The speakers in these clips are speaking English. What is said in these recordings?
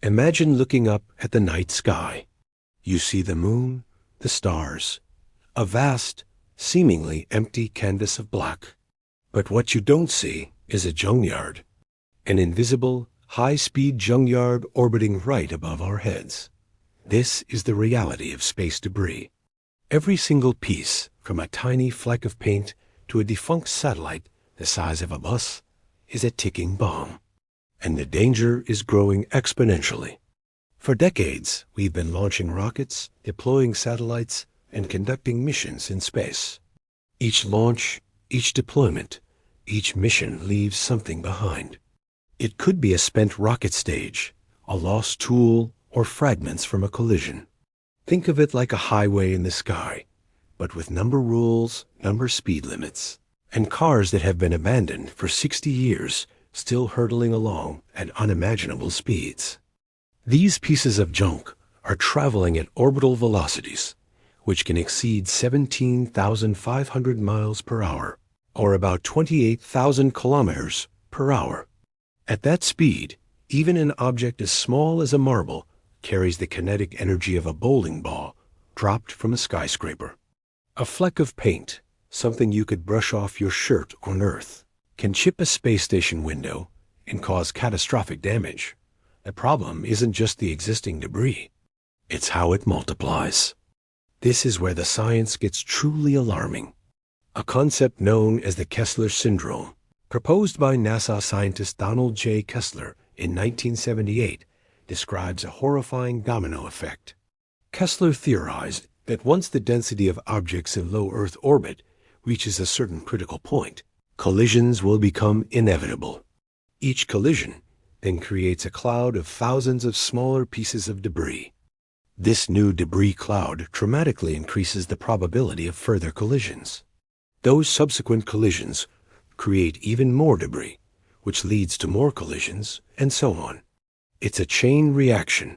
Imagine looking up at the night sky. You see the moon, the stars, a vast, seemingly empty canvas of black. But what you don't see is a junkyard, an invisible, high-speed junkyard orbiting right above our heads. This is the reality of space debris. Every single piece, from a tiny fleck of paint to a defunct satellite the size of a bus, is a ticking bomb. And the danger is growing exponentially. For decades, we've been launching rockets, deploying satellites, and conducting missions in space. Each launch, each deployment, each mission leaves something behind. It could be a spent rocket stage, a lost tool, or fragments from a collision. Think of it like a highway in the sky, but with number rules, number speed limits, and cars that have been abandoned for 60 years still hurtling along at unimaginable speeds. These pieces of junk are traveling at orbital velocities, which can exceed 17,500 miles per hour, or about 28,000 kilometers per hour. At that speed, even an object as small as a marble carries the kinetic energy of a bowling ball dropped from a skyscraper. A fleck of paint, something you could brush off your shirt on Earth, can chip a space station window and cause catastrophic damage. The problem isn't just the existing debris, it's how it multiplies. This is where the science gets truly alarming. A concept known as the Kessler Syndrome, proposed by NASA scientist Donald J. Kessler in 1978, describes a horrifying domino effect. Kessler theorized that once the density of objects in low Earth orbit reaches a certain critical point, collisions will become inevitable. Each collision then creates a cloud of thousands of smaller pieces of debris. This new debris cloud dramatically increases the probability of further collisions. Those subsequent collisions create even more debris, which leads to more collisions, and so on. It's a chain reaction,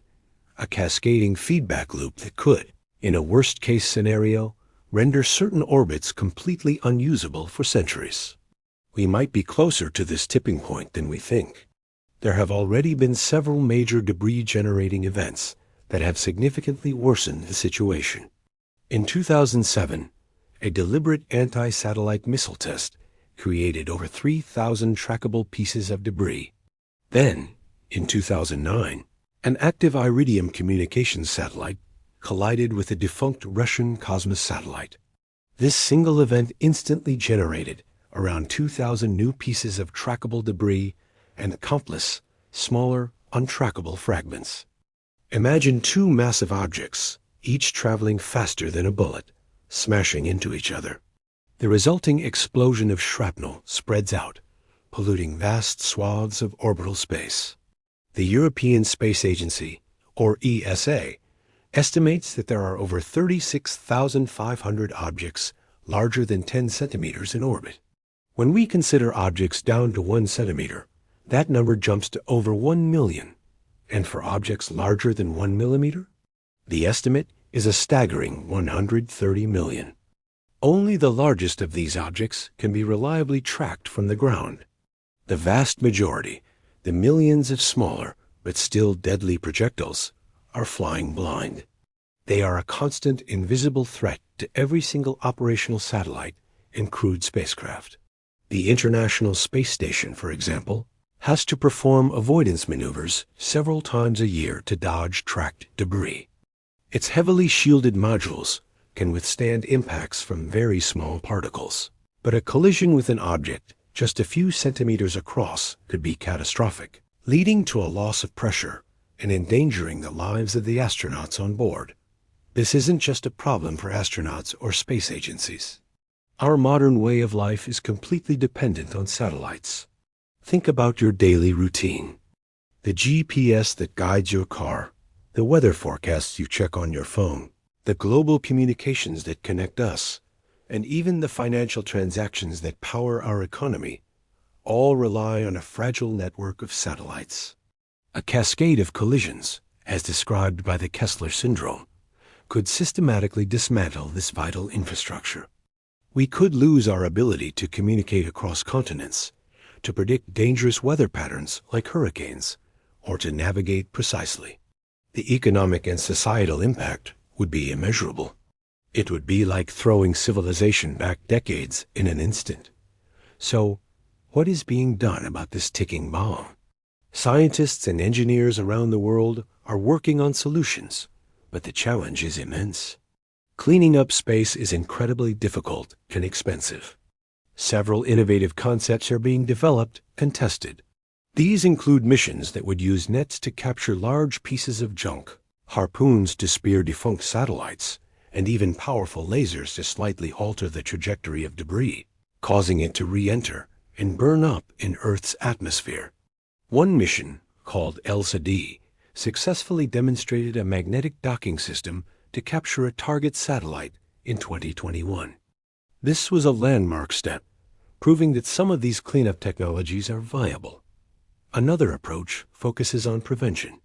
a cascading feedback loop that could, in a worst-case scenario, render certain orbits completely unusable for centuries. We might be closer to this tipping point than we think. There have already been several major debris-generating events that have significantly worsened the situation. In 2007, a deliberate anti-satellite missile test created over 3,000 trackable pieces of debris. Then, in 2009, an active Iridium communications satellite collided with a defunct Russian Cosmos satellite. This single event instantly generated around 2,000 new pieces of trackable debris and countless smaller, untrackable fragments. Imagine two massive objects, each traveling faster than a bullet, smashing into each other. The resulting explosion of shrapnel spreads out, polluting vast swaths of orbital space. The European Space Agency, or ESA, estimates that there are over 36,500 objects larger than 10 centimeters in orbit. When we consider objects down to 1 centimeter, that number jumps to over 1 million. And for objects larger than 1 millimeter, the estimate is a staggering 130 million. Only the largest of these objects can be reliably tracked from the ground. The vast majority, the millions of smaller but still deadly projectiles, are flying blind. They are a constant invisible threat to every single operational satellite and crewed spacecraft. The International Space Station, for example, has to perform avoidance maneuvers several times a year to dodge tracked debris. Its heavily shielded modules can withstand impacts from very small particles, but a collision with an object just a few centimeters across could be catastrophic, leading to a loss of pressure and endangering the lives of the astronauts on board. This isn't just a problem for astronauts or space agencies. Our modern way of life is completely dependent on satellites. Think about your daily routine. The GPS that guides your car, the weather forecasts you check on your phone, the global communications that connect us, and even the financial transactions that power our economy, all rely on a fragile network of satellites. A cascade of collisions, as described by the Kessler Syndrome, could systematically dismantle this vital infrastructure. We could lose our ability to communicate across continents, to predict dangerous weather patterns like hurricanes, or to navigate precisely. The economic and societal impact would be immeasurable. It would be like throwing civilization back decades in an instant. So, what is being done about this ticking bomb? Scientists and engineers around the world are working on solutions, but the challenge is immense. Cleaning up space is incredibly difficult and expensive. Several innovative concepts are being developed and tested. These include missions that would use nets to capture large pieces of junk, harpoons to spear defunct satellites, and even powerful lasers to slightly alter the trajectory of debris, causing it to re-enter and burn up in Earth's atmosphere. One mission, called ELSA-D, successfully demonstrated a magnetic docking system to capture a target satellite in 2021. This was a landmark step, proving that some of these cleanup technologies are viable. Another approach focuses on prevention.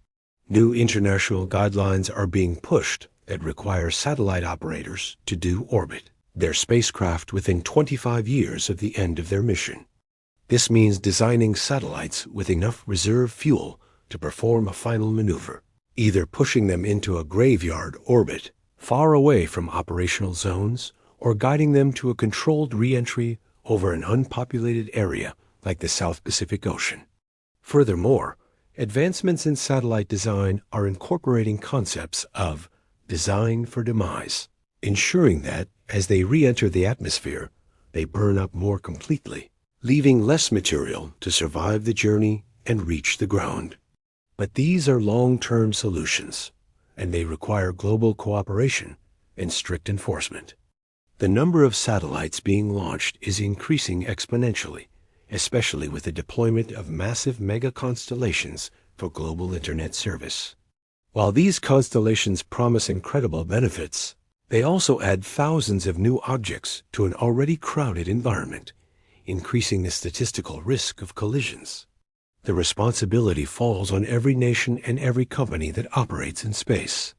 New international guidelines are being pushed that require satellite operators to deorbit their spacecraft within 25 years of the end of their mission. This means designing satellites with enough reserve fuel to perform a final maneuver, either pushing them into a graveyard orbit far away from operational zones or guiding them to a controlled re-entry over an unpopulated area like the South Pacific Ocean. Furthermore, advancements in satellite design are incorporating concepts of design for demise, ensuring that, as they re-enter the atmosphere, they burn up more completely, leaving less material to survive the journey and reach the ground. But these are long-term solutions, and they require global cooperation and strict enforcement. The number of satellites being launched is increasing exponentially, especially with the deployment of massive mega-constellations for global internet service. While these constellations promise incredible benefits, they also add thousands of new objects to an already crowded environment, increasing the statistical risk of collisions. The responsibility falls on every nation and every company that operates in space.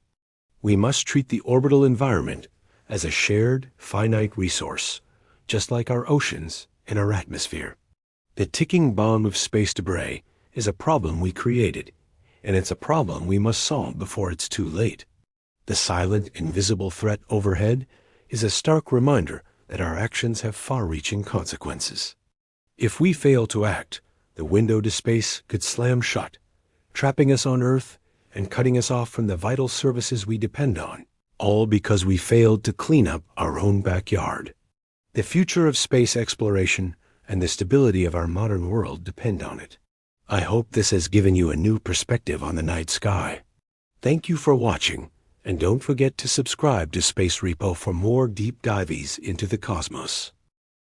We must treat the orbital environment as a shared, finite resource, just like our oceans and our atmosphere. The ticking bomb of space debris is a problem we created, and it's a problem we must solve before it's too late. The silent, invisible threat overhead is a stark reminder that our actions have far-reaching consequences. If we fail to act, the window to space could slam shut, trapping us on Earth and cutting us off from the vital services we depend on, all because we failed to clean up our own backyard. The future of space exploration and the stability of our modern world depend on it. I hope this has given you a new perspective on the night sky. Thank you for watching, and don't forget to subscribe to Space Repo for more deep dives into the cosmos.